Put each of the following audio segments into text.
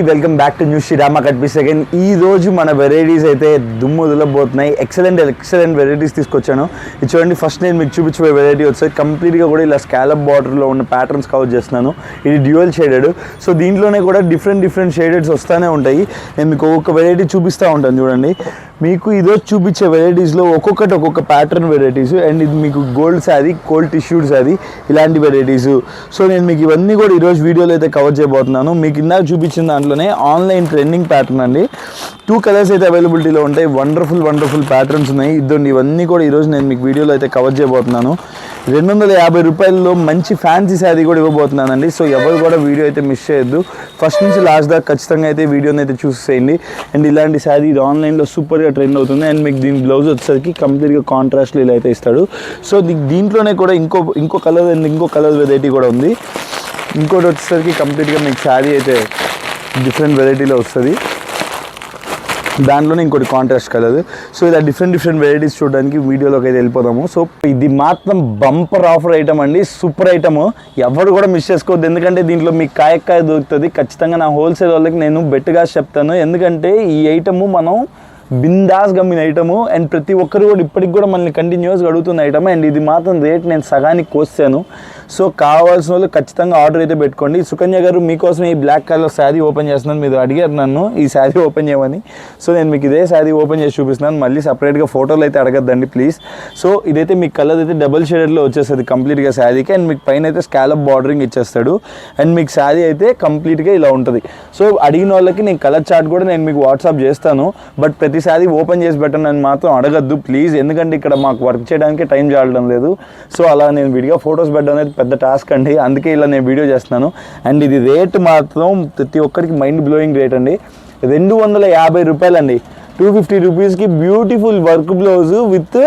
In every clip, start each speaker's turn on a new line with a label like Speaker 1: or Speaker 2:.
Speaker 1: Welcome back to new Srirama cut pieces again. ఈ రోజు మన వెరైటీస్ అయితే దుమ్ము వదిలబోతున్నాయి. ఎక్సలెంట్ వెరైటీస్ తీసుకొచ్చాను. ఇది చూడండి, ఫస్ట్ నేను మీకు చూపించే వెరైటీ వచ్చేది కంప్లీట్గా కూడా ఇలా స్కాలప్ బార్డర్లో ఉన్న ప్యాటర్న్స్ కవర్ చేస్తున్నాను. ఇది డ్యూయల్ షేడెడ్. సో దీంట్లోనే కూడా డిఫరెంట్ షేడెడ్స్ వస్తూనే ఉంటాయి. నేను మీకు ఒక్కొక్క వెరైటీ చూపిస్తూ ఉంటాను. చూడండి, మీకు ఈరోజు చూపించే వెరైటీస్లో ఒక్కొక్క ప్యాటర్న్ వెరైటీస్, అండ్ ఇది మీకు గోల్డ్ శారీ, గోల్డ్ టిష్యూడ్ శారీ, ఇలాంటి వెరైటీస్. సో నేను మీకు ఇవన్నీ కూడా ఈరోజు వీడియోలో అయితే కవర్ చేయబోతున్నాను. మీకు ఇందాక చూపించిన దాంట్లోనే ఆన్లైన్ ట్రెండింగ్ ప్యాటర్న్ అండి. 2 కలర్స్ అయితే అవైలబిలిటీలో ఉంటాయి. వండర్ఫుల్ ప్యాటర్న్స్ ఉన్నాయి. ఇవన్నీ కూడా ఈరోజు నేను మీకు వీడియోలో అయితే కవర్ చేయబోతున్నాను. 250 రూపాయల్లో మంచి ఫ్యాన్సీ శారీ కూడా ఇవ్వబోతున్నానండి. సో ఎవరు కూడా వీడియో అయితే మిస్ చేయొద్దు. ఫస్ట్ నుంచి లాస్ట్ దాకా ఖచ్చితంగా అయితే వీడియోని అయితే చూసేయండి. అండ్ ఇలాంటి శారీ ఇది ఆన్లైన్లో సూపర్గా ట్రెండ్ అవుతుంది. అండ్ మీకు దీని బ్లౌజ్ వచ్చేసరికి కంప్లీట్గా కాంట్రాస్ట్లో ఇలా అయితే ఇస్తాడు. సో దీంట్లోనే కూడా ఇంకో కలర్ అండ్ ఇంకో కలర్ వెరైటీ కూడా ఉంది. ఇంకోటి వచ్చేసరికి కంప్లీట్గా మీకు శారీ అయితే డిఫరెంట్ వెరైటీలో వస్తుంది. దాంట్లోనే ఇంకోటి కాంట్రాస్ట్ కలర్. సో ఇలా డిఫరెంట్ వెరైటీస్ చూడడానికి వీడియోలోకి అయితే వెళ్ళిపోదాము. సో ఇది మాత్రం బంపర్ ఆఫర్ ఐటమ్ అండి, సూపర్ ఐటమ్. ఎవరు కూడా మిస్ చేసుకోవద్దు. ఎందుకంటే దీంట్లో మీకు కాయ దొరుకుతుంది. ఖచ్చితంగా నా హోల్సేల్ వాళ్ళకి నేను బెట్గా చెప్తాను. ఎందుకంటే ఈ ఐటమ్ మనం బిందాస్ గమ్మిన ఐటము. అండ్ ప్రతి ఒక్కరు కూడా ఇప్పటికి కూడా మనల్ని కంటిన్యూస్గా అడుగుతున్న ఐటమ్. అండ్ ఇది మాత్రం రేట్ నేను సగానికి కోసాను. సో కావాల్సిన వాళ్ళు ఖచ్చితంగా ఆర్డర్ అయితే పెట్టుకోండి. సుకన్య గారు మీకోసం ఈ బ్లాక్ కలర్ శారీ ఓపెన్ చేస్తున్నాను. మీరు అడిగారు నన్ను ఈ శారీ ఓపెన్ చేయమని. సో నేను మీకు ఇదే శారీ ఓపెన్ చేసి చూపిస్తున్నాను. మళ్ళీ సపరేట్గా ఫోటోలు అయితే అడగద్దండి ప్లీజ్. సో ఇదైతే మీకు కలర్ అయితే డబుల్ షేడెడ్లో వచ్చేస్తుంది కంప్లీట్గా శారీకి. అండ్ మీకు పైన అయితే స్కాలప్ బార్డరింగ్ ఇచ్చేస్తాడు. అండ్ మీకు శారీ అయితే కంప్లీట్గా ఇలా ఉంటుంది. సో అడిగిన వాళ్ళకి నేను కలర్ చార్ట్ కూడా నేను మీకు వాట్సాప్ చేస్తాను. బట్ ప్రతిసారి ఓపెన్ చేసి పెట్టండి అని మాత్రం అడగద్దు ప్లీజ్. ఎందుకంటే ఇక్కడ మాకు వర్క్ చేయడానికి టైం చాలడం లేదు. సో అలా నేను విడిగా ఫొటోస్ పెట్టడం అనేది పెద్ద టాస్క్ అండి. అందుకే ఇలా నేను వీడియో చేస్తున్నాను. అండ్ ఇది రేట్ మాత్రం ప్రతి ఒక్కరికి మైండ్ బ్లోయింగ్ రేట్ అండి. 250 రూపాయలండి. 250 రూపీస్కి beautiful work blouse with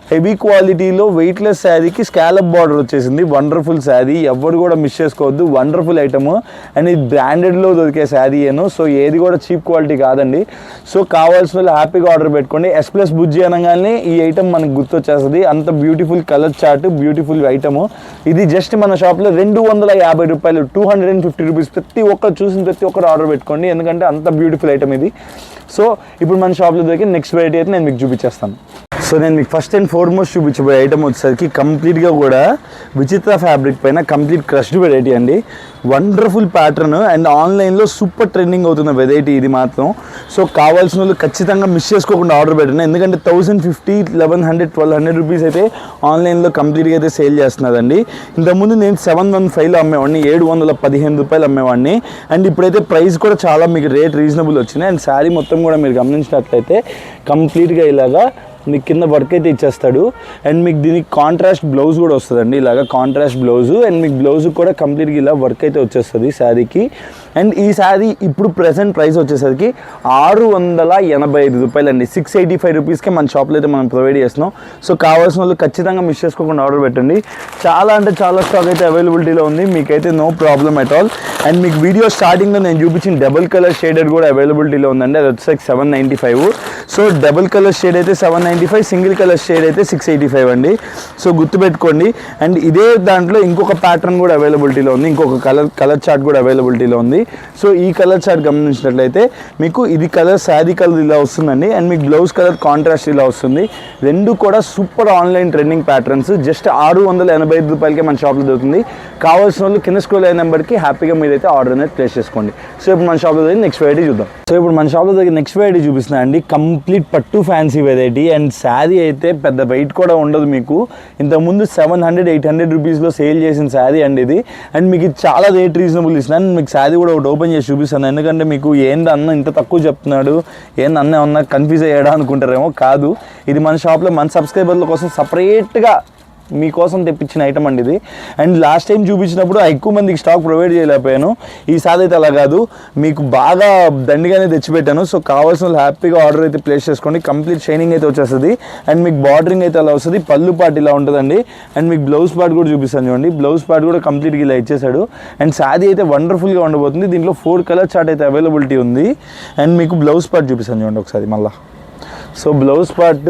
Speaker 1: heavy క్వాలిటీలో వెయిట్లెస్ శారీకి స్కాలప్ బార్డర్ వచ్చేసింది. వండర్ఫుల్ శారీ, ఎవరు కూడా మిస్ చేసుకోవద్దు. Wonderful item. అండ్ ఇది బ్రాండెడ్లో దొరికే శారీ ఏను. సో ఏది కూడా చీప్ క్వాలిటీ కాదండి. సో కావాల్సిన వాళ్ళు హ్యాపీగా ఆర్డర్ పెట్టుకోండి. S+ బుజ్జి అనగానే ఈ ఐటమ్ మనకు గుర్తొచ్చేస్తుంది. అంత beautiful colour chart, beautiful item. ఇది జస్ట్ మన షాప్లో 250 రూపాయలు, 250 రూపీస్. ప్రతి ఒక్కరు చూసిన ప్రతి ఒక్కరు ఆర్డర్ పెట్టుకోండి. ఎందుకంటే అంత బ్యూటిఫుల్ ఐటమ్ ఇది. సో ఇప్పుడు మన షాప్లో దొరికి నెక్స్ట్ వెరైటీ అయితే నేను మీకు చూపించేస్తాను. సో నేను మీకు ఫస్ట్ అండ్ ఫార్మోస్ట్ చూపించబోయే ఐటమ్ వచ్చేసరికి కంప్లీట్గా కూడా విచిత్ర ఫ్యాబ్రిక్ పైన కంప్లీట్ క్రష్డ్ వెరైటీ అండి. వండర్ఫుల్ ప్యాటర్న్ అండ్ ఆన్లైన్లో సూపర్ ట్రెండింగ్ అవుతున్న వెరైటీ ఇది మాత్రం. సో కావాల్సిన వాళ్ళు ఖచ్చితంగా మిస్ చేసుకోకుండా ఆర్డర్ పెట్టండి. ఎందుకంటే 1050, 1100, 1200 రూపీస్ అయితే ఆన్లైన్లో కంప్లీట్గా అయితే సేల్ చేస్తున్నారండి. ఇంతకుముందు నేను 715లో అమ్మేవాడిని, 715 రూపాయలు అమ్మేవాడిని. అండ్ ఇప్పుడైతే ప్రైస్ కూడా చాలా మీకు రేట్ రీజనబుల్ వచ్చింది. అండ్ శారీ మొత్తం కూడా మీరు గమనించినట్లయితే కంప్లీట్గా ఇలాగా మీకు కింద వర్క్ అయితే ఇచ్చేస్తాడు. అండ్ మీకు దీనికి కాంట్రాస్ట్ బ్లౌజ్ కూడా వస్తుందండి. ఇలాగ కాంట్రాస్ట్ బ్లౌజు. అండ్ మీకు బ్లౌజ్ కూడా కంప్లీట్గా ఇలా వర్క్ అయితే వచ్చేస్తుంది శారీకి. అండ్ ఈ శారీ ఇప్పుడు ప్రెసెంట్ ప్రైస్ వచ్చేసరికి 685 రూపాయలండి. 685 రూపీస్కే మన షాప్లో అయితే మనం ప్రొవైడ్ చేస్తున్నాం. సో కావాల్సిన వాళ్ళు ఖచ్చితంగా మిస్ చేసుకోకుండా ఆర్డర్ పెట్టండి. చాలా స్టాక్ అయితే అవైలబిలిటీలో ఉంది. మీకైతే no problem at all. And మీకు వీడియో స్టార్టింగ్లో నేను చూపించిన డబుల్ కలర్ షేడెడ్ కూడా అవైలబిలిటీలో ఉందండి. అది వచ్చేసరికి 795. సో డబుల్ కలర్ షేడ్ అయితే 795, సింగిల్ కలర్ షేడ్ అయితే 685 అండి. సో గుర్తుపెట్టుకోండి. అండ్ ఇదే దాంట్లో ఇంకొక ప్యాటర్న్ కూడా అవైలబిలిటీలో ఉంది. ఇంకొక కలర్ చార్ట్ కూడా అవైలబిలిటీలో ఉంది. సో ఈ కలర్ చార్ట్ గమనించినట్లయితే మీకు ఇది కలర్ శారీ కలర్ ఇలా వస్తుందండి. అండ్ మీకు బ్లౌజ్ కలర్ కాంట్రాస్ట్ ఇలా వస్తుంది. రెండు కూడా super online trending patterns. Just 685 రూపాయలకే మన షాప్లో దొరుకుతుంది. కావాల్సిన వాళ్ళు కింద స్క్రోల్ అయిన నెంబర్కి హ్యాపీగా మీరైతే ఆర్డర్ అనేది ప్లేస్ చేసుకోండి. సో ఇప్పుడు మన షాప్లో దగ్గర నెక్స్ట్ వెరైటీ చూద్దాం. సో ఇప్పుడు మన షాప్లో దగ్గర నెక్స్ట్ వెరైటీ చూపిస్తున్నా అండి. కంప్లీట్ పట్టు ఫ్యాన్సీ వెరైటీ. అండ్ శారీ అయితే పెద్ద వెయిట్ కూడా ఉండదు. మీకు ఇంతకుముందు 700, 800 రూపీస్లో సేల్ చేసిన శారీ అండి ఇది. అండ్ మీకు ఇది చాలా రేట్ రీజనబుల్ ఇస్తున్నాను. మీకు శారీ కూడా ఒకటి ఓపెన్ చేసి చూపిస్తాను. ఎందుకంటే మీకు ఏంది అన్న ఇంత తక్కువ చెప్తున్నాడు, ఏంది అన్న ఏమన్నా కన్ఫ్యూజ్ అయ్యాడా అనుకుంటారేమో. కాదు, ఇది మన షాప్లో మన సబ్స్క్రైబర్ల కోసం సపరేట్గా మీకోసం తెప్పించిన ఐటమ్ అండి ఇది. అండ్ లాస్ట్ టైం చూపించినప్పుడు ఎక్కువ మందికి స్టాక్ ప్రొవైడ్ చేయలేకపోయాను. ఈసారి అయితే అలా కాదు, మీకు బాగా దండిగానే తెచ్చిపెట్టాను. సో కావాల్సిన వాళ్ళు హ్యాపీగా ఆర్డర్ అయితే ప్లేస్ చేసుకోండి. కంప్లీట్ షైనింగ్ అయితే వచ్చేస్తుంది. అండ్ మీకు బార్డరింగ్ అయితే అలా వస్తుంది. పళ్ళు పార్ట్ ఇలా ఉంటుందండి. అండ్ మీకు బ్లౌజ్ పార్ట్ కూడా చూపిస్తాను చూడండి. బ్లౌజ్ పార్ట్ కూడా కంప్లీట్గా ఇలా ఇచ్చేసాడు. అండ్ శారీ అయితే వండర్ఫుల్గా ఉండబోతుంది. దీంట్లో 4 కలర్ చార్ట్ అయితే అవైలబిలిటీ ఉంది. అండ్ మీకు బ్లౌజ్ పార్ట్ చూపిస్తాను చూడండి ఒకసారి మళ్ళీ. సో బ్లౌజ్ పార్ట్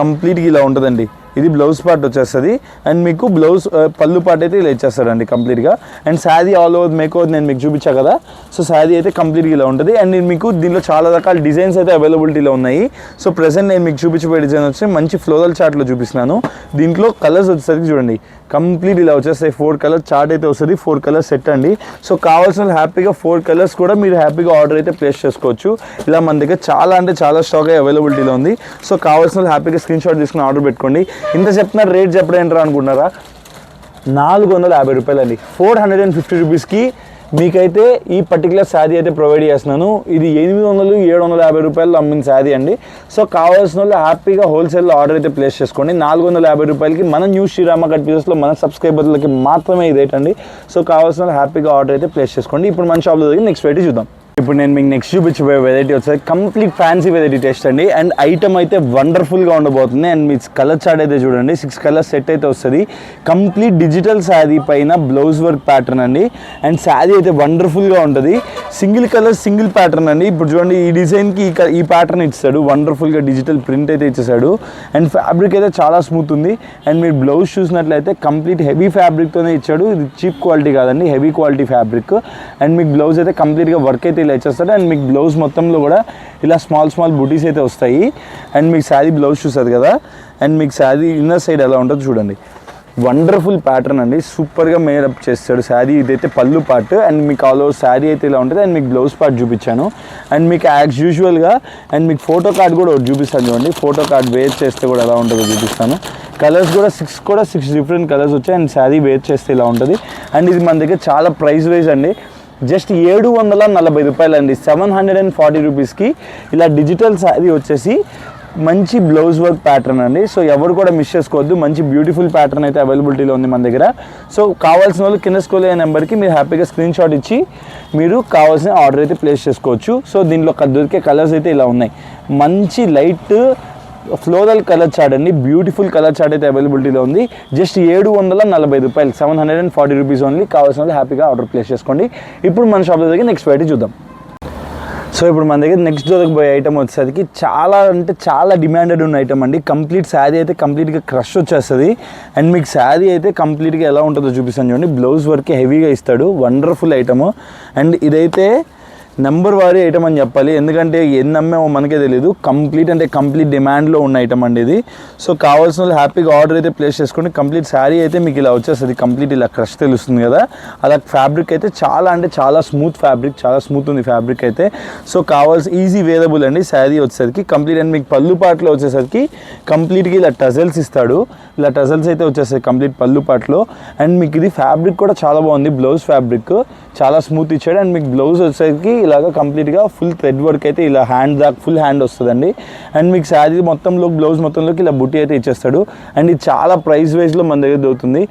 Speaker 1: కంప్లీట్గా ఇలా ఉంటుందండి. ఇది బ్లౌజ్ పార్ట్ వచ్చేస్తుంది అండ్ మీకు బ్లౌజ్ పళ్ళు పార్ట్ అయితే ఇలా ఇచ్చేస్తారండి కంప్లీట్గా. And sari all over make over నేను మీకు చూపించా కదా, సో శారీ అయితే కంప్లీట్గా ఇలా ఉంటుంది. అండ్ నేను మీకు దీనిలో చాలా రకాల డిజైన్స్ అయితే అవైలబిలిటీలో ఉన్నాయి. సో ప్రెసెంట్ నేను మీకు చూపించబోయే డిజైన్ వచ్చి మంచి ఫ్లోరల్ చార్ట్లో చూపిస్తున్నాను. దీంట్లో కలర్స్ వచ్చేసరికి చూడండి కంప్లీట్ ఇలా వచ్చేస్తాయి. 4 కలర్ చార్ట్ అయితే వస్తుంది, 4 కలర్ సెట్ అండి. సో కావాల్సిన హ్యాపీగా 4 కలర్స్ కూడా మీరు హ్యాపీగా ఆర్డర్ అయితే ప్లేస్ చేసుకోవచ్చు. ఇలా మన దగ్గర చాలా అంటే చాలా స్టాక్ అవైలబిలిటీలో ఉంది. సో కావాల్సిన హ్యాపీగా స్క్రీన్ షాట్ తీసుకుని ఆర్డర్ పెట్టుకోండి. ఇంత చెప్తున్న రేట్ చెప్పడం ఏంటారా అనుకుంటున్నారా, 450 రూపాయలండి. 450 రూపీస్కి మీకైతే ఈ పర్టికులర్ శారీ అయితే ప్రొవైడ్ చేస్తున్నాను. ఇది 800-750 రూపాయలు అమ్మిన శారీ అండి. సో కావాల్సిన వాళ్ళు హ్యాపీగా హోల్సేల్లో ఆర్డర్ అయితే ప్లేస్ చేసుకోండి. 450 రూపాయలకి మన న్యూ శ్రీరామ కట్ పీసెస్లో మన సబ్స్క్రైబర్లకి మాత్రమే ఇది రేట్ అండి. సో కావాల్సిన వాళ్ళు హ్యాపీగా ఆర్డర్ అయితే ప్లేస్ చేసుకోండి. ఇప్పుడు మన షాప్లో దగ్గర నెక్స్ట్ వెరైటీ చూద్దాం. ఇప్పుడు నేను మీకు నెక్స్ట్ చూపించబోయే వెరైటీ వచ్చేది కంప్లీట్ ఫ్యాన్సీ వెరైటీ టేస్ట్ అండి. అండ్ ఐటమ్ అయితే వండర్ఫుల్గా ఉండబోతుంది. అండ్ మీ కలర్ చార్ట్ అయితే చూడండి 6 కలర్ సెట్ అయితే వస్తుంది. కంప్లీట్ డిజిటల్ శారీ పైన బ్లౌజ్ వర్క్ ప్యాటర్న్ అండి. అండ్ శారీ అయితే వండర్ఫుల్గా ఉంటుంది. సింగిల్ కలర్ సింగిల్ ప్యాటర్న్ అండి. ఇప్పుడు చూడండి ఈ డిజైన్కి ఈ ప్యాటర్న్ ఇచ్చాడు, వండర్ఫుల్గా డిజిటల్ ప్రింట్ అయితే ఇచ్చేసాడు. అండ్ ఫ్యాబ్రిక్ అయితే చాలా స్మూత్ ఉంది. అండ్ మీరు బ్లౌజ్ చూసినట్లయితే కంప్లీట్ హెవీ ఫ్యాబ్రిక్తోనే ఇచ్చాడు. ఇది చీప్ క్వాలిటీ కాదండి, హెవీ క్వాలిటీ ఫ్యాబ్రిక్. అండ్ మీకు బ్లౌజ్ అయితే కంప్లీట్గా వర్క్ అయితే ఇలా ఇచ్చేస్తాడు. అండ్ మీకు బ్లౌజ్ మొత్తంలో కూడా ఇలా స్మాల్ బూటీస్ అయితే వస్తాయి. అండ్ మీకు శారీ బ్లౌజ్ చూస్తుంది కదా, అండ్ మీకు శారీ ఇన్నర్ సైడ్ ఎలా ఉంటుందో చూడండి. వండర్ఫుల్ ప్యాటర్న్ అండి, సూపర్గా మేరప్ చేస్తాడు శారీ. ఇదైతే పళ్ళు పార్ట్. అండ్ మీకు ఆల్ ఓవర్ శారీ అయితే ఇలా ఉంటుంది. అండ్ మీకు బ్లౌజ్ పార్ట్ చూపించాను. అండ్ మీకు యాజ్ యూజువల్గా అండ్ మీకు ఫోటో కార్డ్ కూడా చూపిస్తాను చూడండి. ఫోటో కార్డ్ వేర్ చేస్తే కూడా ఎలా ఉంటుందో చూపిస్తాను. కలర్స్ కూడా 6 డిఫరెంట్ కలర్స్ వచ్చాయి. అండ్ శారీ వేర్ చేస్తే ఇలా ఉంటుంది. అండ్ ఇది మన దగ్గర చాలా ప్రైస్ వైజ్ అండి, జస్ట్ 740 రూపాయలు అండి. 740 రూపీస్కి ఇలా డిజిటల్ శారీ వచ్చేసి మంచి బ్లౌజ్ వర్క్ ప్యాటర్న్ అండి. సో ఎవరు కూడా మిస్ చేసుకోవద్దు, మంచి బ్యూటిఫుల్ ప్యాటర్న్ అయితే అవైలబిలిటీలో ఉంది మన దగ్గర. సో కావాల్సిన వాళ్ళు కింద స్క్రోల్ అయ్యే నెంబర్కి మీరు హ్యాపీగా స్క్రీన్ షాట్ ఇచ్చి మీరు కావాల్సిన ఆర్డర్ అయితే ప్లేస్ చేసుకోవచ్చు. సో దీంట్లో దొరికే కలర్స్ అయితే ఇలా ఉన్నాయి. మంచి లైట్ ఫ్లోరల్ కలర్ చార్ట్ అండి, బ్యూటిఫుల్ కలర్ చార్ట్ అయితే అవైలబిలిటీలో ఉంది. జస్ట్ 740 రూపాయలు, 740 రూపీస్ ఓన్లీ. కావాల్సిన వాళ్ళు హ్యాపీగా ఆర్డర్ ప్లేస్ చేసుకోండి. ఇప్పుడు మన షాప్లో దగ్గర నెక్స్ట్ వెరైటీ చూద్దాం. సో ఇప్పుడు మన దగ్గర నెక్స్ట్ దొరకబోయే ఐటమ్ వచ్చేసరికి చాలా అంటే చాలా డిమాండెడ్ ఉన్న ఐటమ్ అండి. కంప్లీట్ శారీ అయితే కంప్లీట్గా క్రష్ వచ్చేస్తుంది. అండ్ మీకు శారీ అయితే కంప్లీట్గా ఎలా ఉంటుందో చూపిస్తాను చూడండి. బ్లౌజ్ వర్క్ హెవీగా ఇస్తాడు, వండర్ఫుల్ ఐటమ్. అండ్ ఇదైతే నెంబర్ వారీ ఐటమ్ అని చెప్పాలి, ఎందుకంటే ఎన్ని అమ్మేమో మనకే తెలియదు. కంప్లీట్ డిమాండ్లో ఉన్న ఐటమ్ అండి ఇది. సో కావాల్సిన వాళ్ళు హ్యాపీగా ఆర్డర్ అయితే ప్లేస్ చేసుకోండి. కంప్లీట్ శారీ అయితే మీకు ఇలా వచ్చేస్తుంది, కంప్లీట్ ఇలా క్రష్ తెలుస్తుంది కదా. అలా ఫ్యాబ్రిక్ అయితే చాలా అంటే చాలా స్మూత్ ఫ్యాబ్రిక్, చాలా స్మూత్ ఉంది ఫ్యాబ్రిక్ అయితే. సో కావాల్సి ఈజీ వేరబుల్ అండి శారీ వచ్చేసరికి కంప్లీట్. అండ్ మీకు పళ్ళు పాటలో వచ్చేసరికి కంప్లీట్గా ఇలా టజల్స్ ఇస్తాడు. ఇలా టజల్స్ అయితే వచ్చేస్తాయి కంప్లీట్ పళ్ళు పాటలో. అండ్ మీకు ఇది ఫ్యాబ్రిక్ కూడా చాలా బాగుంది, బ్లౌజ్ ఫ్యాబ్రిక్ చాలా స్మూత్ ఇచ్చాడు. అండ్ మీకు బ్లౌజ్ వచ్చేసరికి ఇలాగా కంప్లీట్గా ఫుల్ థ్రెడ్ వర్క్ అయితే ఇలా హ్యాండ్ దాకా ఫుల్ హ్యాండ్ వస్తుందండి. అండ్ మీకు శారీ మొత్తంలో బ్లౌజ్ మొత్తంలోకి ఇలా బుట్టి అయితే ఇచ్చేస్తాడు. అండ్ ఇది చాలా ప్రైస్ వైజ్లో మన దగ్గర దొరుకుతుంది.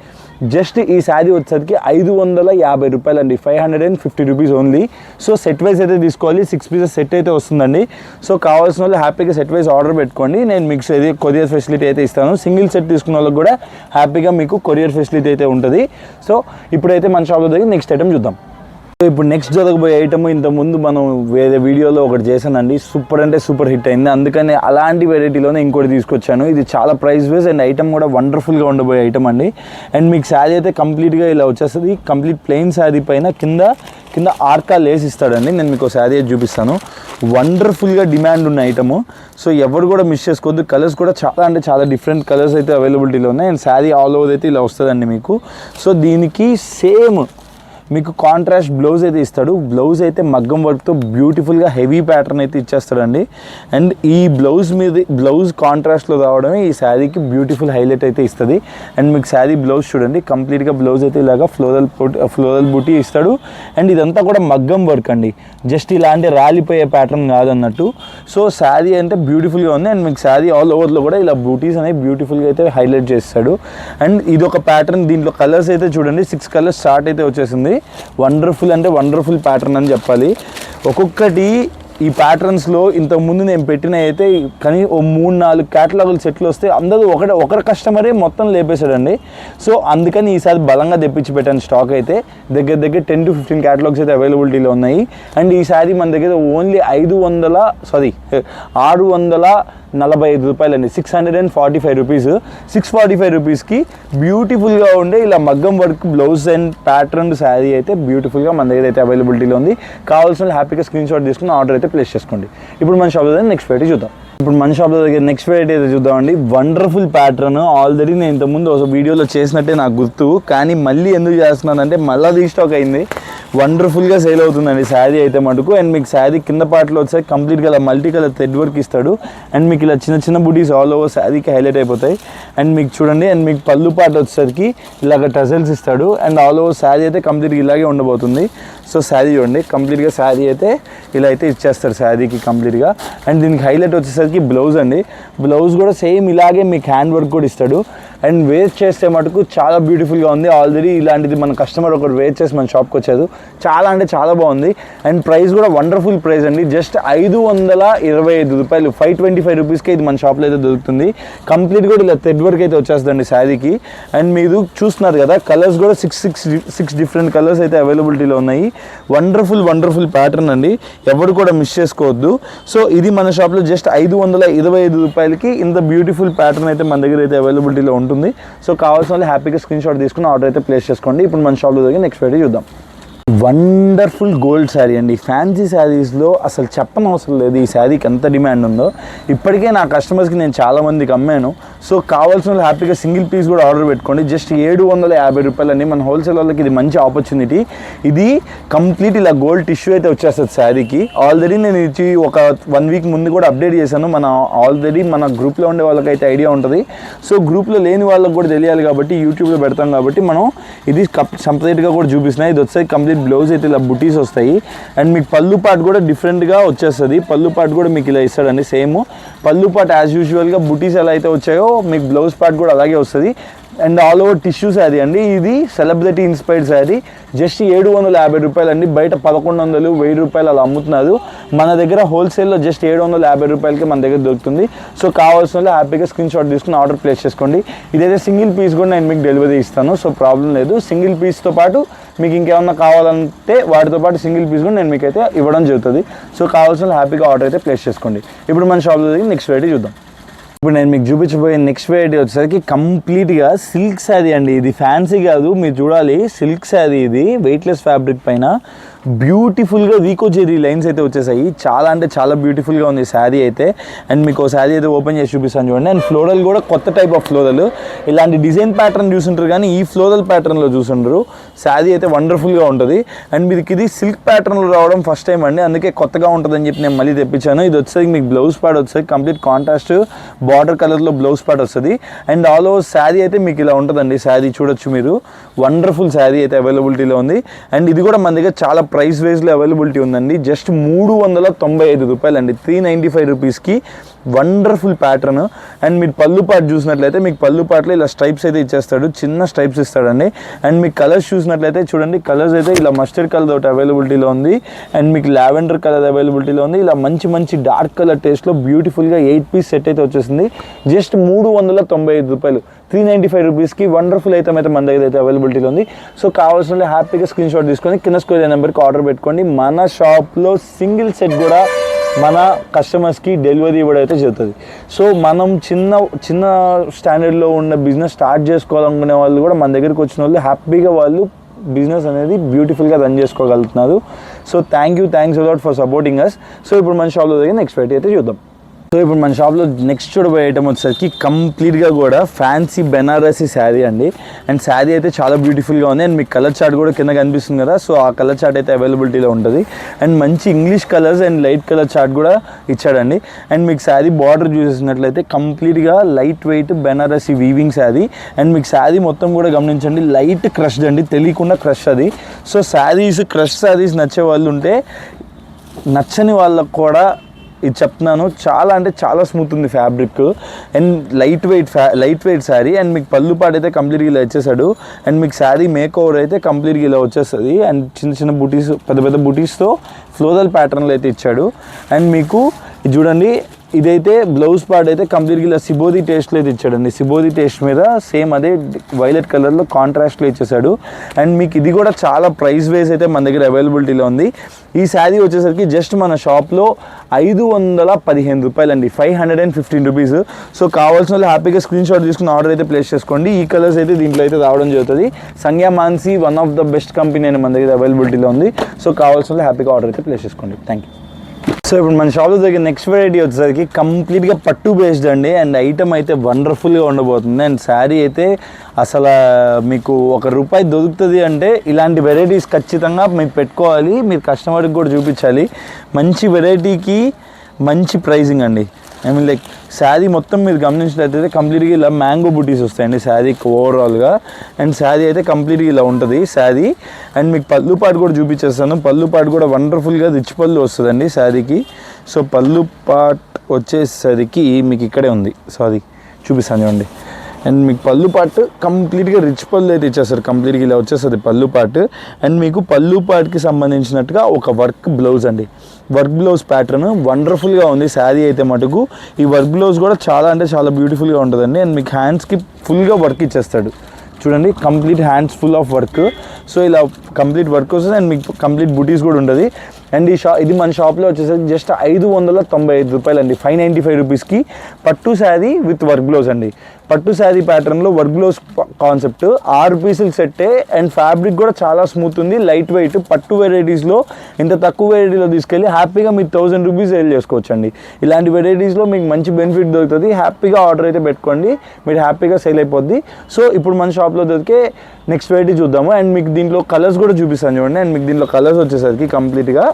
Speaker 1: జస్ట్ ఈ శారీ వచ్చేసరికి 550 రూపాయలు అండి, 550 rupees only. So set wise అయితే తీసుకోవాలి, 6 పీసెస్ సెట్ అయితే వస్తుందండి. సో కావాల్సిన వాళ్ళు హ్యాపీగా సెట్ వైజ్ ఆర్డర్ పెట్టుకోండి. నేను మీకు కొరియర్ ఫెసిలిటీ అయితే ఇస్తాను. సింగిల్ సెట్ తీసుకున్న వాళ్ళకి కూడా హ్యాపీగా మీకు కొరియర్ ఫెసిలిటీ అయితే ఉంటుంది. సో ఇప్పుడైతే మన షాప్లో దగ్గర నెక్స్ట్ ఐటమ్ చూద్దాం. సో ఇప్పుడు నెక్స్ట్ జరగబోయే ఐటమ్ ఇంతకుముందు మనం వేరే వీడియోలో ఒకటి చేశానండి, సూపర్ అంటే సూపర్ హిట్ అయింది. అందుకని అలాంటి వెరైటీలోనే ఇంకోటి తీసుకొచ్చాను. ఇది చాలా ప్రైస్ వైజ్ అండ్ ఐటమ్ కూడా వండర్ఫుల్గా ఉండబోయే ఐటమ్ అండి. అండ్ మీకు శారీ అయితే కంప్లీట్గా ఇలా వచ్చేస్తుంది. కంప్లీట్ ప్లెయిన్ శారీ పైన కింద ఆర్కా లేస్ ఇస్తాడండి. నేను మీకు శారీ అయితే చూపిస్తాను. వండర్ఫుల్గా డిమాండ్ ఉన్న ఐటము. సో ఎవరు కూడా మిస్ చేసుకోవద్దు. కలర్స్ కూడా చాలా అంటే చాలా డిఫరెంట్ కలర్స్ అయితే అవైలబిలిటీలో ఉన్నాయి. అండ్ శారీ ఆల్ ఓవర్ అయితే ఇలా వస్తుందండి మీకు. సో దీనికి సేమ్ మీకు కాంట్రాస్ట్ బ్లౌజ్ అయితే ఇస్తాడు. బ్లౌజ్ అయితే మగ్గం వర్క్తో బ్యూటిఫుల్గా హెవీ ప్యాటర్న్ అయితే ఇచ్చేస్తాడండి. అండ్ ఈ బ్లౌజ్ కాంట్రాస్ట్లో రావడమే ఈ శారీకి బ్యూటిఫుల్ హైలైట్ అయితే ఇస్తుంది. అండ్ మీకు శారీ బ్లౌజ్ చూడండి, కంప్లీట్గా బ్లౌజ్ అయితే ఇలాగా ఫ్లోరల్ బూటీ ఇస్తాడు. అండ్ ఇదంతా కూడా మగ్గం వర్క్ అండి, జస్ట్ ఇలాంటి రాలిపోయే ప్యాటర్న్ కాదన్నట్టు. సో శారీ అంటే బ్యూటిఫుల్గా ఉంది. అండ్ మీకు శారీ ఆల్ ఓవర్లో కూడా ఇలా బూటీస్ అనేవి బ్యూటిఫుల్గా అయితే హైలైట్ చేస్తాడు. అండ్ ఇది ఒక ప్యాటర్న్. దీంట్లో కలర్స్ అయితే చూడండి 6 కలర్స్ స్టార్ట్ అయితే వచ్చేసింది. వండర్ఫుల్ అంటే వండర్ఫుల్ ప్యాటర్న్ అని చెప్పాలి. ఒక్కొక్కటి ఈ ప్యాటర్న్స్లో ఇంతకుముందు నేను పెట్టిన అయితే కానీ ఓ 3-4 క్యాటలాగులు సెట్లు వస్తే అందరూ ఒకరి కస్టమరే మొత్తం లేపేశాడండి. సో అందుకని ఈసారి బలంగా తెప్పించి పెట్టాను స్టాక్ అయితే. దగ్గర 10 to 15 క్యాటలాగ్స్ అయితే అవైలబిలిటీలో ఉన్నాయి. అండ్ ఈసారి మన దగ్గర ఓన్లీ 640 645 రూపాయలండి, 645 రూపీస్. 645 రూపీస్కి బ్యూటిఫుల్గా ఉండే ఇలా మగ్గం work blouse and pattern sari అయితే బ్యూటిఫుల్గా మన దగ్గర అయితే అవైలబిలిటీలో ఉంది. కావాల్సిన హ్యాపీగా స్క్రీన్ షాట్ తీసుకుని ఆర్డర్ అయితే ప్లేస్ చేసుకోండి. ఇప్పుడు మన షాప్లో నెక్స్ట్ వెరైటీ చూద్దాం. ఇప్పుడు మన షాప్లో దగ్గర నెక్స్ట్ వెరైటీ అయితే చూద్దామండి. Wonderful pattern. ఆల్రెడీ నేను ఇంతకుముందు ఒక వీడియోలో చేసినట్టే నాకు గుర్తు, కానీ మళ్ళీ ఎందుకు చేస్తున్నానంటే మళ్ళీ రీస్టాక్ అయింది. వండర్ఫుల్గా సేల్ అవుతుందండి శారీ అయితే మటుకు. అండ్ మీకు శారీ కింద పార్ట్లో వచ్చేసి కంప్లీట్గా ఇలా మల్టీ కలర్ థ్రెడ్ వర్క్ ఇస్తాడు. అండ్ మీకు ఇలా చిన్న చిన్న బుటీస్ ఆల్ ఓవర్ శారీకి హైలైట్ అయిపోతాయి. అండ్ మీకు చూడండి, అండ్ మీకు పళ్ళు పార్ట్ వచ్చేసరికి ఇలాగ టజల్స్ ఇస్తాడు. అండ్ ఆల్ ఓవర్ శారీ అయితే కంప్లీట్గా ఇలాగే ఉండబోతుంది. సో శారీ చూడండి, కంప్లీట్గా శారీ అయితే ఇలా అయితే ఇచ్చేస్తారు శారీకి కంప్లీట్గా. అండ్ దీనికి హైలైట్ వచ్చేసరికి బ్లౌజ్ అండి. బ్లౌజ్ కూడా సేమ్ ఇలాగే మీకు హ్యాండ్ వర్క్ కూడా ఇస్తాడు. అండ్ వేర్ చేస్తే మటుకు చాలా బ్యూటిఫుల్గా ఉంది. ఆల్రెడీ ఇలాంటిది మన కస్టమర్ ఒకటి వేర్ చేసి మన షాప్కి వచ్చారు. చాలా అంటే చాలా బాగుంది. అండ్ ప్రైస్ కూడా వండర్ఫుల్ ప్రైస్ అండి. జస్ట్ 525 రూపాయలు, 525 రూపీస్కి ఇది మన షాప్లో అయితే దొరుకుతుంది. కంప్లీట్ కూడా ఇలా థ్రెడ్ వర్క్ అయితే వచ్చేస్తుందండి శారీకి. అండ్ మీరు చూస్తున్నారు కదా, కలర్స్ కూడా సిక్స్ డిఫరెంట్ కలర్స్ అయితే అవైలబిలిటీలో ఉన్నాయి. వండర్ఫుల్ ప్యాటర్న్ అండి, ఎవరు కూడా మిస్ చేసుకోవద్దు. సో ఇది మన షాప్లో జస్ట్ 525 రూపాయలకి ఇంత బ్యూటిఫుల్ ప్యాటర్న్ అయితే మన దగ్గర అయితే అవైలబిలిటీలో ఉంటుంది. సో కావాల్సిన వాళ్ళు హ్యాపీగా స్క్రీన్ షాట్ తీసుకుని ఆర్డర్ అయితే ప్లేస్ చేసుకోండి. ఇప్పుడు మన షాప్లో దగ్గర నెక్స్ట్ వెరైటీ చూద్దాం. వండర్ఫుల్ గోల్డ్ శారీ అండి. ఫ్యాన్సీ శారీస్లో అసలు చెప్పనవసరం లేదు ఈ శారీకి ఎంత డిమాండ్ ఉందో. ఇప్పటికే నా కస్టమర్స్కి నేను చాలామందికి అమ్మాను. సో కావాల్సిన వాళ్ళు హ్యాపీగా సింగిల్ పీస్ కూడా ఆర్డర్ పెట్టుకోండి. జస్ట్ 750 రూపాయలండి. మన హోల్సేల్ వాళ్ళకి ఇది మంచి ఆపర్చునిటీ. ఇది కంప్లీట్ ఇలా గోల్డ్ టిష్యూ అయితే వచ్చేస్తుంది శారీకి. ఆల్రెడీ నేను ఇచ్చి ఒక 1 వీక్ ముందు కూడా అప్డేట్ చేశాను. ఆల్రెడీ మన గ్రూప్లో ఉండే వాళ్ళకైతే ఐడియా ఉంటుంది. సో గ్రూప్లో లేని వాళ్ళకి కూడా తెలియాలి కాబట్టి యూట్యూబ్లో పెడతాం కాబట్టి మనం ఇది సపరేట్గా కూడా చూపిస్తున్నాయి. ఇది వచ్చేసి కంప్లీట్ బ్లౌజ్ అయితే ఇలా బుటీస్ వస్తాయి. అండ్ మీకు పళ్ళు పార్ట్ కూడా డిఫరెంట్గా వచ్చేస్తుంది. పళ్ళు పార్ట్ కూడా మీకు ఇలా ఇస్తాడండి. సేమ్ పళ్ళు పార్ట్ యాజ్ యూజువల్గా బుటీస్ ఎలా అయితే వచ్చాయో మీకు బ్లౌజ్ పార్ట్ కూడా అలాగే వస్తుంది. And all over tissue sari అండి. ఇది సెలబ్రిటీ ఇన్స్పైర్డ్ శారీ. జస్ట్ 750 రూపాయలండి. బయట 1100, 1000 రూపాయలు అలా అమ్ముతున్నారు. మన దగ్గర హోల్సేల్లో జస్ట్ 750 రూపాయలకి మన దగ్గర దొరుకుతుంది. సో కావాల్సిన వాళ్ళు హ్యాపీగా స్క్రీన్ షాట్ తీసుకుని ఆర్డర్ ప్లేస్ చేసుకోండి. ఇదైతే సింగిల్ పీస్ కూడా నేను మీకు డెలివరీ ఇస్తాను. సో ప్రాబ్లం లేదు. సింగిల్ పీస్తో పాటు మీకు ఇంకేమన్నా కావాలంటే వాటితో పాటు సింగిల్ పీస్ కూడా నేను మీకు అయితే ఇవ్వడం జరుగుతుంది. సో కావాల్సిన వాళ్ళు హ్యాపీగా ఆర్డర్ అయితే ప్లేస్ చేసుకోండి. ఇప్పుడు మన షాప్లో నెక్స్ట్ వెరైటీ చూద్దాం. ఇప్పుడు నేను మీకు చూపించబోయే నెక్స్ట్ వెరైటీ వచ్చేసరికి కంప్లీట్గా సిల్క్ శారీ అండి. ఇది ఫ్యాన్సీ కాదు, మీరు చూడాలి. సిల్క్ శారీ ఇది వెయిట్లెస్ ఫ్యాబ్రిక్ పైన బ్యూటిఫుల్గా వీకో జెరీ లైన్స్ అయితే వచ్చేసాయి. చాలా అంటే చాలా బ్యూటిఫుల్గా ఉంది శారీ అయితే. అండ్ మీకు శారీ అయితే ఓపెన్ చేసి చూపిస్తాను చూడండి. అండ్ ఫ్లోరల్ కూడా కొత్త టైప్ ఆఫ్ ఫ్లోరల్. ఇలాంటి డిజైన్ ప్యాటర్న్ చూసుంటారు కానీ ఈ ఫ్లోరల్ ప్యాటర్న్లో చూసుంటారు. శారీ అయితే వండర్ఫుల్గా ఉంటుంది. అండ్ మీకు ఇది సిల్క్ ప్యాటర్న్లో రావడం ఫస్ట్ టైం అండి, అందుకే కొత్తగా ఉంటుందని చెప్పి నేను మళ్ళీ తెప్పించాను. ఇది వచ్చేసరికి మీకు బ్లౌజ్ పార్ట్ వచ్చేసరికి కంప్లీట్ కాంట్రాస్ట్ బార్డర్ కలర్లో బ్లౌజ్ పార్ట్ వస్తుంది. అండ్ ఆల్ ఓవర్ శారీ అయితే మీకు ఇలా ఉంటుందండి. శారీ చూడొచ్చు మీరు. వండర్ఫుల్ శారీ అయితే అవైలబిలిటీలో ఉంది. అండ్ ఇది కూడా మన దగ్గర చాలా ప్రైస్ వైజ్లో అవైలబిలిటీ ఉందండి. జస్ట్ 395 రూపాయలండి, 395 రూపీస్కి వండర్ఫుల్ ప్యాటర్న్. అండ్ మీరు పళ్ళు పార్ట్ చూసినట్లయితే మీకు పళ్ళు పార్ట్లో ఇలా స్ట్రైప్స్ అయితే ఇచ్చేస్తాడు, చిన్న స్ట్రైప్స్ ఇస్తాడండి. అండ్ మీకు కలర్స్ చూసినట్లయితే చూడండి, కలర్స్ అయితే ఇలా మస్టర్డ్ కలర్ ఒకటి అవైలబిలిటీలో ఉంది. అండ్ మీకు లావెండర్ కలర్ అవైలబిలిటీలో ఉంది. ఇలా మంచి డార్క్ కలర్ టేస్ట్లో బ్యూటిఫుల్గా 8 పీస్ సెట్ అయితే వచ్చేసింది. జస్ట్ 395 రూపాయలు, 395 రూపీస్కి వండర్ఫుల్ ఐటమ్ అయితే మన దగ్గర అయితే అవైలబిలిటీలో ఉంది. సో కావాల్సిన హ్యాపీగా స్క్రీన్ షాట్ తీసుకొని కింద స్క్రోల్ నెంబర్కి ఆర్డర్ పెట్టుకోండి. మన షాప్లో సింగిల్ సెట్ కూడా మన కస్టమర్స్కి డెలివరీ ఇవ్వడం అయితే జరుగుతుంది. సో మనం చిన్న స్టాండర్డ్లో ఉన్న బిజినెస్ స్టార్ట్ చేసుకోవాలనుకునే వాళ్ళు కూడా మన దగ్గరికి వచ్చిన వాళ్ళు హ్యాపీగా వాళ్ళు బిజినెస్ అనేది బ్యూటిఫుల్గా రన్ చేసుకోగలుగుతున్నారు. So thanks a lot for supporting us. So ఇప్పుడు మన షాప్లో దగ్గర నెక్స్ట్ వెరైటీ అయితే చూద్దాం. సో ఇప్పుడు మన షాప్లో నెక్స్ట్ చూడబోయే ఐటమ్ వచ్చేసరికి కంప్లీట్గా కూడా ఫ్యాన్సీ బెనారసీ శారీ అండి. అండ్ శారీ అయితే చాలా బ్యూటిఫుల్గా ఉంది. అండ్ మీకు కలర్ చార్ట్ కూడా కింద కనిపిస్తుంది కదా, సో ఆ కలర్ చార్ట్ అయితే అవైలబిలిటీలో ఉంటుంది. అండ్ మంచి English colours and light colour chart కూడా ఇచ్చాడండి. అండ్ మీకు శారీ బార్డర్ చూసేసినట్లయితే కంప్లీట్గా light weight Banarasi weaving sari. And మీకు శారీ మొత్తం కూడా గమనించండి, లైట్ క్రష్డ్ అండి, తెలియకుండా క్రష్ అది. సో శారీస్ క్రష్ శారీస్ నచ్చే వాళ్ళు ఉంటే, నచ్చని వాళ్ళకు కూడా ఇది చెప్తున్నాను, చాలా అంటే చాలా స్మూత్ ఉంది fabric. And light weight sari. And మీకు పళ్ళు పాటు అయితే కంప్లీట్గా ఇలా వచ్చేసాడు. అండ్ మీకు శారీ మేక్ ఓవర్ అయితే కంప్లీట్గా ఇలా వచ్చేస్తుంది. అండ్ చిన్న బుటీస్, పెద్ద బుటీస్తో ఫ్లోరల్ ప్యాటర్న్లో అయితే ఇచ్చాడు. అండ్ మీకు చూడండి ఇదైతే బ్లౌజ్ పార్ట్ అయితే కంప్లీట్గా ఇలా సిబోది టేస్ట్లో అయితే ఇచ్చాడండి. సిబోది టేస్ట్ మీద సేమ్ అదే వైలెట్ కలర్లో కాంట్రాస్ట్లో ఇచ్చేసాడు. అండ్ మీకు ఇది కూడా చాలా ప్రైస్ వైజ్ అయితే మన దగ్గర అవైలబిలిటీలో ఉంది. ఈ శారీ వచ్చేసరికి జస్ట్ మన షాప్లో 515 రూపాయలండి, 515 రూపీస్. సో కావాల్సిన వాళ్ళు హ్యాపీగా స్క్రీన్ షాట్ తీసుకుని ఆర్డర్ అయితే ప్లేస్ చేసుకోండి. ఈ కలర్స్ అయితే దీంట్లో అయితే రావడం జరుగుతుంది. సంగ్యా మాన్సీ one of the best company అని మన దగ్గర అవైలబిలిటీలో ఉంది. సో కావాల్సిన వాళ్ళు హ్యాపీగా ఆర్డర్ అయితే ప్లేస్ చేసుకోండి. Thank you. సో ఇప్పుడు మన షాప్లో దగ్గర నెక్స్ట్ వెరైటీ వచ్చేసరికి కంప్లీట్గా పట్టు బేస్డ్ అండి. అండ్ ఐటమ్ అయితే వండర్ఫుల్గా ఉండబోతుంది. అండ్ శారీ అయితే అసలు మీకు ₹1 దొరుకుతుంది అంటే ఇలాంటి వెరైటీస్ ఖచ్చితంగా మీరు పెట్టుకోవాలి. మీరు కస్టమర్కి కూడా చూపించాలి. మంచి వెరైటీకి మంచి ప్రైజింగ్ అండి. ఐ మీన్ లైక్ శారీ మొత్తం మీరు గమనించినట్లయితే కంప్లీట్గా ఇలా మ్యాంగో బుటీస్ వస్తాయండి శారీకి ఓవరాల్గా. అండ్ శారీ అయితే కంప్లీట్గా ఇలా ఉంటుంది శారీ. అండ్ మీకు పళ్ళు పాటు కూడా చూపించేస్తాను. పళ్ళు పాటు కూడా వండర్ఫుల్గా రిచ్ పళ్ళు వస్తుందండి శారీకి. సో పళ్ళు పాట్ వచ్చేసరికి మీకు ఇక్కడే ఉంది, సారీ చూపిస్తాను చూడండి. అండ్ మీకు పళ్ళు పాటు కంప్లీట్గా రిచ్ పళ్ళు అయితే ఇచ్చేస్తారు. కంప్లీట్గా ఇలా వచ్చేస్తుంది పళ్ళు పాటు. అండ్ మీకు పళ్ళు పాటుకి సంబంధించినట్టుగా ఒక వర్క్ బ్లౌజ్ అండి, వర్క్ బ్లౌజ్ ప్యాటర్న్ వండర్ఫుల్గా ఉంది శారీ అయితే మటుకు. ఈ వర్క్ బ్లౌజ్ కూడా చాలా అంటే చాలా బ్యూటిఫుల్గా ఉంటుందండి. అండ్ మీకు హ్యాండ్స్కి ఫుల్గా వర్క్ ఇచ్చేస్తాడు చూడండి, complete hands full of work. So ఇలా కంప్లీట్ వర్క్ వస్తుంది. అండ్ మీకు కంప్లీట్ బుటీస్ కూడా ఉంటుంది. అండ్ ఇది మన షాప్లో వచ్చేసరికి జస్ట్ 595 రూపాయలండి, 595 రూపీస్కి పట్టు శారీ విత్ వర్క్ బ్లౌజ్ అండి. పట్టు శారీ ప్యాటర్న్లో వర్క్ బ్లౌజ్ కాన్సెప్ట్ 6 పీసులు సెట్టే. అండ్ ఫ్యాబ్రిక్ కూడా చాలా స్మూత్ ఉంది, లైట్ వెయిట్. పట్టు వెరైటీస్లో ఇంత తక్కువ వెరైటీలో తీసుకెళ్ళి హ్యాపీగా మీరు 1000 రూపీస్ సేల్ చేసుకోవచ్చు అండి. ఇలాంటి వెరైటీస్లో మీకు మంచి బెనిఫిట్ దొరుకుతుంది. హ్యాపీగా ఆర్డర్ అయితే పెట్టుకోండి, మీరు హ్యాపీగా సేల్ అయిపోద్ది. సో ఇప్పుడు మన షాప్లో దొరికే నెక్స్ట్ వెరైటీ చూద్దాము. అండ్ మీకు దీంట్లో కలర్స్ కూడా చూపిస్తాను చూడండి. అండ్ మీకు దీంట్లో కలర్స్ వచ్చేసరికి కంప్లీట్గా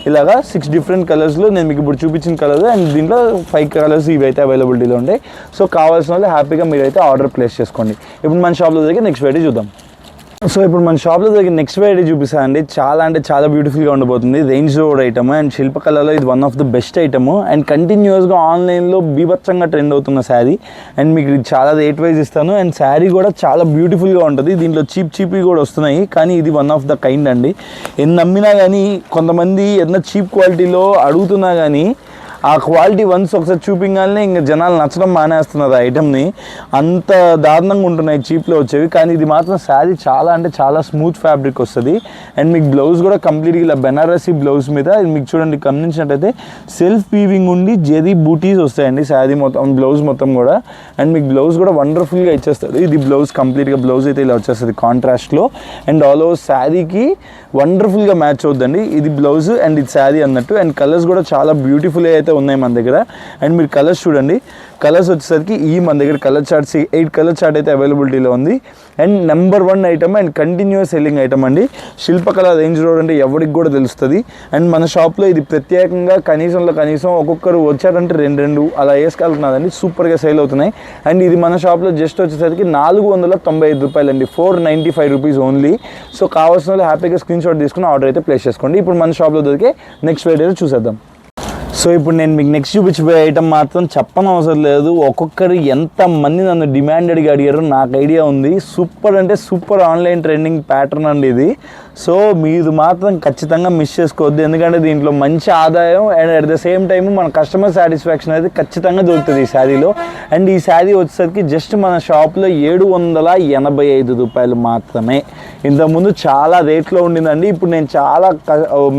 Speaker 1: ఇలాగా 6 డిఫరెంట్ కలర్స్లో నేను మీకు ఇప్పుడు చూపించిన కలర్స్. అండ్ దీంట్లో 5 కలర్స్ ఇవి అయితే అవైలబిలిటీలో ఉంటాయి. సో కావాల్సిన వాళ్ళు హ్యాపీగా మీరైతే ఆర్డర్ ప్లేస్ చేసుకోండి. ఇప్పుడు మన షాప్లో దగ్గర నెక్స్ట్ వెరైటీ చూద్దాం. సో ఇప్పుడు మన షాప్లో దగ్గర నెక్స్ట్ వెరైటీ చూపిస్తాను అండి. చాలా అంటే చాలా బ్యూటిఫుల్గా ఉండబోతుంది. రేంజ్ రోడ్ ఐటమ్ అండ్ శిల్పకళలో ఇది one of the best item. And కంటిన్యూస్గా ఆన్లైన్లో బీభత్సంగా ట్రెండ్ అవుతున్న శారీ. అండ్ మీకు చాలా రేట్ వైజ్ ఇస్తాను. అండ్ శారీ కూడా చాలా బ్యూటిఫుల్గా ఉంటుంది. దీంట్లో చీప్ కూడా వస్తున్నాయి, కానీ ఇది వన్ ఆఫ్ ద కైండ్ అండి. ఎన్ని నమ్మినా కానీ కొంతమంది ఎంత చీప్ క్వాలిటీలో అడుగుతున్నా కానీ ఆ క్వాలిటీ వన్స్ ఒకసారి చూపించాలనే ఇంకా జనాలు నచ్చడం మానేస్తున్నారు ఆ ఐటమ్ని. అంత దారుణంగా ఉంటున్నాయి చీప్లో వచ్చేవి. కానీ ఇది మాత్రం శారీ చాలా అంటే చాలా స్మూత్ ఫ్యాబ్రిక్ వస్తుంది. అండ్ మీకు బ్లౌజ్ కూడా కంప్లీట్గా ఇలా బెనారసీ బ్లౌజ్ మీద మీకు చూడండి గమనించినట్టయితే సెల్ఫ్ వీవింగ్ ఉండి జెరీ బూటీస్ వస్తాయండి శారీ మొత్తం, బ్లౌజ్ మొత్తం కూడా. అండ్ మీకు బ్లౌజ్ కూడా వండర్ఫుల్గా ఇచ్చేస్తుంది. ఇది బ్లౌజ్ కంప్లీట్గా బ్లౌజ్ అయితే ఇలా వచ్చేస్తుంది కాంట్రాస్ట్లో. అండ్ ఆల్ ఓవర్ శారీకి వండర్ఫుల్గా మ్యాచ్ అవుతుందండి. ఇది బ్లౌజ్ అండ్ ఇది శారీ అన్నట్టు. అండ్ కలర్స్ కూడా చాలా బ్యూటిఫుల్ అయితే ఉన్నాయి మన దగ్గర. అండ్ మీరు కలర్స్ చూడండి, కలర్స్ వచ్చేసరికి మన దగ్గర కలర్ చార్ట్స్ 8 కలర్ చార్ట్ అయితే అవైలబిలిటీలో ఉంది. And number 1 item and continuous selling item అండి. శిల్పకళ రేంజ్ రోడ్ అంటే ఎవరికి కూడా తెలుస్తుంది. అండ్ మన షాప్లో ఇది ప్రత్యేకంగా కనీసం ఒక్కొక్కరు వచ్చారంటే 2 అలా వేసుకెళ్తున్నారండి. సూపర్గా సేల్ అవుతున్నాయి. అండ్ ఇది మన షాప్లో జస్ట్ వచ్చేసరికి 495 రూపాయలండి, 495 రూపీస్ ఓన్లీ. సో కావాల్సిన వాళ్ళు హ్యాపీగా స్క్రీన్ షాట్ తీసుకుని ఆర్డర్ అయితే ప్లేస్ చేసుకోండి. ఇప్పుడు మన షాప్లో దొరికే నెక్స్ట్ వెరైటీ చూసేద్దాం. సో ఇప్పుడు నేను మీకు నెక్స్ట్ చూపించబోయే ఐటమ్ మాత్రం చెప్పనవసరం లేదు. ఒక్కొక్కరు ఎంతమంది నన్ను డిమాండెడ్గా అడిగారు నాకు ఐడియా ఉంది. సూపర్ అంటే సూపర్ ఆన్లైన్ ట్రెండింగ్ ప్యాటర్న్ అండి ఇది. సో మీరు మాత్రం ఖచ్చితంగా మిస్ చేసుకోవద్దు, ఎందుకంటే దీంట్లో మంచి ఆదాయం and at the same time మన కస్టమర్ సాటిస్ఫాక్షన్ అయితే ఖచ్చితంగా దొరుకుతుంది ఈ శారీలో. అండ్ ఈ శారీ వచ్చేసరికి జస్ట్ మన షాప్లో 785 రూపాయలు మాత్రమే. ఇంతకుముందు చాలా రేట్లో ఉండిందండి. ఇప్పుడు నేను చాలా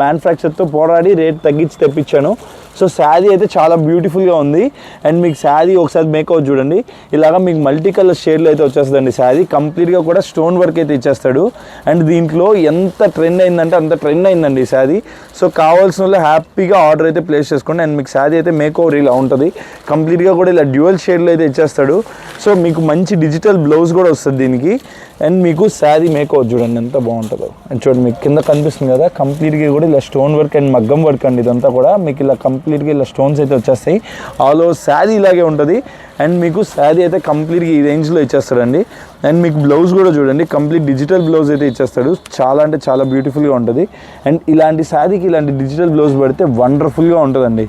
Speaker 1: మ్యానుఫ్యాక్చర్తో పోరాడి రేట్ తగ్గించి తెప్పించాను. సో శారీ అయితే చాలా బ్యూటిఫుల్గా ఉంది. అండ్ మీకు శారీ ఒకసారి మేకౌట్ చూడండి, ఇలాగా మీకు మల్టీ కలర్ షేడ్లో అయితే వచ్చేస్తుందండి. శారీ కంప్లీట్గా కూడా స్టోన్ వర్క్ అయితే ఇచ్చేస్తాడు. అండ్ దీంట్లో ఎంత ట్రెండ్ అయిందంటే అంత ట్రెండ్ అయిందండి ఈ శారీ. సో కావాల్సిన వాళ్ళు హ్యాపీగా ఆర్డర్ అయితే ప్లేస్ చేసుకోండి. అండ్ మీకు శారీ అయితే మేకఓవర్ ఇలా ఉంటుంది. కంప్లీట్గా కూడా ఇలా డ్యూయల్ షేడ్లో అయితే ఇచ్చేస్తాడు. సో మీకు మంచి డిజిటల్ బ్లౌజ్ కూడా వస్తుంది దీనికి. అండ్ మీకు శారీ మేకఓవర్ చూడండి ఎంత బాగుంటుందో. అండ్ చూడండి మీకు కింద కనిపిస్తుంది కదా, కంప్లీట్గా కూడా ఇలా స్టోన్ వర్క్ అండ్ మగ్గం వర్క్ అండి. ఇదంతా కూడా మీకు ఇలా కంప్లీట్గా ఇలా స్టోన్స్ అయితే వచ్చేస్తాయి. ఆల్ ఓవర్ శారీ ఇలాగే ఉంటుంది. అండ్ మీకు శారీ అయితే కంప్లీట్గా ఈ రేంజ్లో ఇచ్చేస్తాడండి. అండ్ మీకు బ్లౌజ్ కూడా చూడండి కంప్లీట్ డిజిటల్ బ్లౌజ్ అయితే ఇచ్చేస్తాడు. చాలా అంటే చాలా బ్యూటిఫుల్గా ఉంటుంది. అండ్ ఇలాంటి శారీకి ఇలాంటి డిజిటల్ బ్లౌజ్ పెడితే వండర్ఫుల్గా ఉంటుందండి.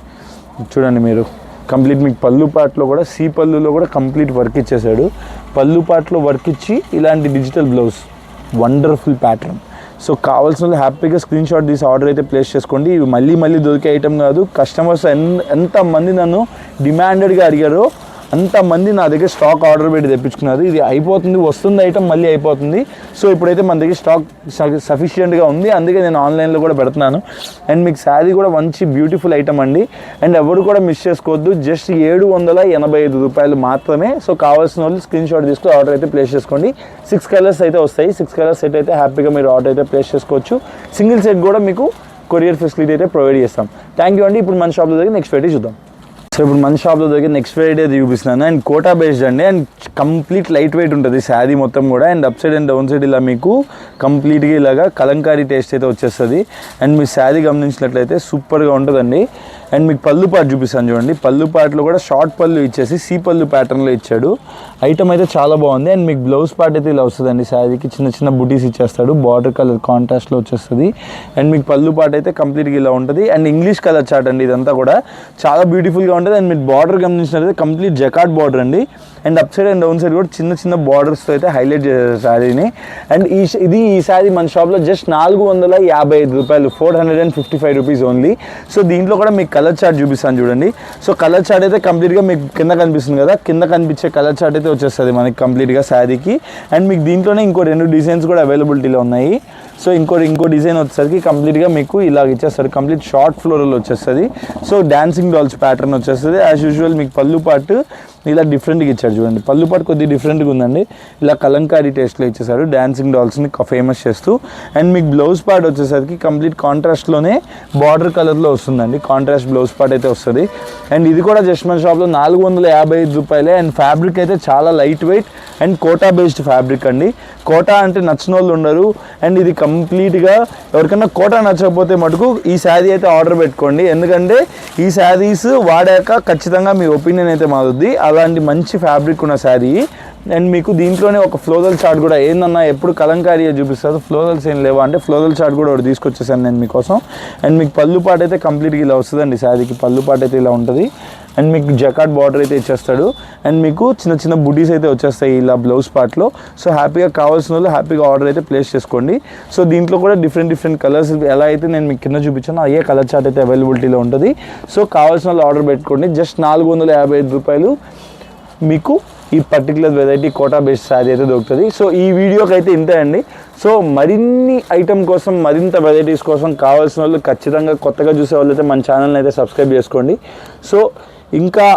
Speaker 1: చూడండి మీరు కంప్లీట్ మీకు పళ్ళు పాటలో కూడా పళ్ళులో కూడా కంప్లీట్ వర్క్ ఇచ్చేసాడు. పళ్ళు పాటలో వర్క్ ఇచ్చి ఇలాంటి digital blouse wonderful pattern. So కావాల్సిన హ్యాపీగా స్క్రీన్ షాట్ తీసి ఆర్డర్ అయితే ప్లేస్ చేసుకోండి. ఇవి మళ్ళీ దొరికే ఐటమ్ కాదు. కస్టమర్స్ ఎంతమంది నన్ను డిమాండెడ్గా అడిగారో అంతమంది నా దగ్గర స్టాక్ ఆర్డర్ పెట్టి తెప్పించుకున్నారు. ఇది అయిపోతుంది, వస్తుంది ఐటమ్ మళ్ళీ అయిపోతుంది. సో ఇప్పుడైతే మన దగ్గర స్టాక్ సఫిషియెంట్గా ఉంది, అందుకే నేను ఆన్లైన్లో కూడా పెడుతున్నాను. అండ్ మీకు శారీ కూడా మంచి బ్యూటిఫుల్ ఐటమ్ అండి. అండ్ ఎవరు కూడా మిస్ చేసుకోవద్దు, జస్ట్ 785 రూపాయలు మాత్రమే. సో కావాల్సిన వాళ్ళు స్క్రీన్ షాట్ తీసుకుని ఆర్డర్ అయితే ప్లేస్ చేసుకోండి. 6 కలర్స్ అయితే వస్తాయి. 6 కలర్స్ సెట్ అయితే హ్యాపీగా మీరు ఆర్డర్ అయితే ప్లేస్ చేసుకోవచ్చు. సింగిల్ సెట్ కూడా మీకు కొరియర్ ఫెసిలిటీ అయితే ప్రొవైడ్ చేస్తాం. థ్యాంక్ యూ అండి. ఇప్పుడు మన షాప్లో దగ్గర నెక్స్ట్ వెరైటీ చూద్దాం. సో ఇప్పుడు మన షాప్లో దగ్గర నెక్స్ట్ వెరైటీ అయితే చూపిస్తున్నాను. అండ్ కోటా బేస్డ్ అండి. అండ్ కంప్లీట్ లైట్ వెయిట్ ఉంటుంది శారీ మొత్తం కూడా. And up side and down side ఇలా మీకు కంప్లీట్గా ఇలాగా కలంకారీ టేస్ట్ అయితే వచ్చేస్తుంది. అండ్ మీ శారీ గమనించినట్లయితే సూపర్గా ఉంటుందండి. అండ్ మీకు పళ్ళు పాటు చూపిస్తాను చూడండి. పళ్ళు పాటలో కూడా షార్ట్ పళ్ళు ఇచ్చేసి సీ పళ్ళు ప్యాటర్న్లో ఇచ్చాడు. ఐటమ్ అయితే చాలా బాగుంది. అండ్ మీకు బ్లౌజ్ పార్ట్ అయితే ఇలా వస్తుందండి. శారీకి చిన్న బుటీస్ ఇచ్చేస్తాడు. బార్డర్ కలర్ కాంట్రాస్ట్లో వచ్చేస్తుంది. అండ్ మీకు పళ్ళు పాటు అయితే కంప్లీట్గా ఇలా ఉంటుంది. అండ్ ఇంగ్లీష్ కలర్ చార్ట్ అండి. ఇదంతా కూడా చాలా బ్యూటిఫుల్గా ఉంటుంది. అండ్ మీరు బార్డర్ గమనించినట్లయితే కంప్లీట్ జకాట్ బార్డర్ అండి. And up side and down side కూడా చిన్న బార్డర్స్తో అయితే హైలైట్ చేశారు శారీని. అండ్ ఈ శారీ మన షాప్లో జస్ట్ 455 రూపాయలు, 455 రూపీస్ ఓన్లీ. సో దీంట్లో కూడా మీకు కలర్ చార్ట్ చూపిస్తాను చూడండి. సో కలర్ చార్ట్ అయితే కంప్లీట్గా మీకు కింద కనిపిస్తుంది కదా, కింద కనిపించే కలర్ చార్ట్ అయితే వచ్చేస్తుంది మనకి కంప్లీట్గా శారీకి. అండ్ మీకు దీంట్లోనే ఇంకో 2 డిజైన్స్ కూడా అవైలబిలిటీలో ఉన్నాయి. సో ఇంకో డిజైన్ వచ్చేసరికి కంప్లీట్గా మీకు ఇలా ఇచ్చేస్తారు. కంప్లీట్ షార్ట్ ఫ్లోరల్ వచ్చేస్తుంది. సో డాన్సింగ్ డాల్స్ ప్యాటర్న్ వచ్చేస్తుంది. యాజ్ యూజువల్ మీకు పళ్ళు పాటు ఇలా డిఫరెంట్గా ఇచ్చాడు చూడండి. పళ్ళు పాటు కొద్దిగా డిఫరెంట్గా ఉందండి. ఇలా కలంకారీ టేస్ట్లో ఇచ్చేసారు డాన్సింగ్ డాల్స్ని ఫేమస్ చేస్తూ. అండ్ మీకు బ్లౌజ్ పార్ట్ వచ్చేసరికి కంప్లీట్ కాంట్రాస్ట్లోనే బార్డర్ కలర్లో వస్తుందండి. కాంట్రాస్ట్ బ్లౌజ్ పార్ట్ అయితే వస్తుంది. అండ్ ఇది కూడా జస్ట్ మన షాప్లో 455 రూపాయలే. అండ్ ఫ్యాబ్రిక్ అయితే చాలా light weight and Kota based fabric అండి. కోటా అంటే నచ్చిన వాళ్ళు ఉండరు. అండ్ ఇది కంప్లీట్గా ఎవరికైనా కోటా నచ్చకపోతే మటుకు ఈ శారీ అయితే ఆర్డర్ పెట్టుకోండి. ఎందుకంటే ఈ శారీస్ వాడాక ఖచ్చితంగా మీ ఒపీనియన్ అయితే మారుద్ది. అలాంటి మంచి ఫ్యాబ్రిక్ ఉన్న శారీ. అండ్ మీకు దీంట్లోనే ఒక ఫ్లోరల్ చార్ట్ కూడా, ఏందన్నా ఎప్పుడు కలంకారీ చూపిస్తారు, ఫ్లోరల్స్ ఏం లేవా అంటే ఫ్లోరల్ చార్ట్ కూడా ఒకటి తీసుకొచ్చేసాను నేను మీకోసం. అండ్ మీకు పళ్ళు పాట అయితే కంప్లీట్గా ఇలా వస్తుందండి. శారీకి పళ్ళు పాట అయితే ఇలా ఉంటుంది. అండ్ మీకు జకాట్ బార్డర్ అయితే ఇచ్చేస్తాడు. అండ్ మీకు చిన్న బుటీస్ అయితే వచ్చేస్తాయి ఇలా బ్లౌజ్ పార్ట్లో. సో హ్యాపీగా కావాల్సిన వాళ్ళు హ్యాపీగా ఆర్డర్ అయితే ప్లేస్ చేసుకోండి. సో దీంట్లో కూడా డిఫరెంట్ కలర్స్ ఎలా అయితే నేను మీకు కింద చూపించానో అయ్యే కలర్ చార్ట్ అయితే అవైలబిలిటీలో ఉంటుంది. సో కావాల్సిన వాళ్ళు ఆర్డర్ పెట్టుకోండి. జస్ట్ 455 రూపాయలు మీకు ఈ particular variety Kota based sari అయితే దొరుకుతుంది. సో ఈ వీడియోకి అయితే ఇంతే అండి. సో మరిన్ని ఐటమ్ కోసం, మరింత వెరైటీస్ కోసం కావాల్సిన వాళ్ళు ఖచ్చితంగా కొత్తగా చూసే వాళ్ళు అయితే మన ఛానల్ని అయితే సబ్స్క్రైబ్ చేసుకోండి. సో ఇంకా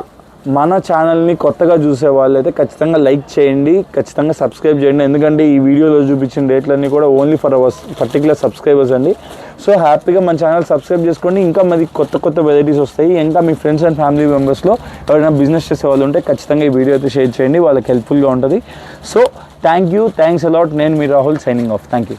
Speaker 1: మన ఛానల్ని కొత్తగా చూసే వాళ్ళు అయితే ఖచ్చితంగా లైక్ చేయండి, ఖచ్చితంగా సబ్స్క్రైబ్ చేయండి. ఎందుకంటే ఈ వీడియోలో చూపించిన రేట్లన్నీ కూడా only for hours particular subscribers అండి. సో హ్యాపీగా మన ఛానల్ సబ్స్క్రైబ్ చేసుకోండి. ఇంకా మరి కొత్త వెరైటీస్ వస్తాయి. ఇంకా మీ ఫ్రెండ్స్ అండ్ ఫ్యామిలీ మెంబర్స్లో ఎవరైనా బిజినెస్ చేసే వాళ్ళు ఉంటే ఖచ్చితంగా ఈ వీడియో అయితే షేర్ చేయండి, వాళ్ళకి హెల్ప్ఫుల్గా ఉంటుంది. So thanks a lot. నేను మీ Rahul signing off. Thank you.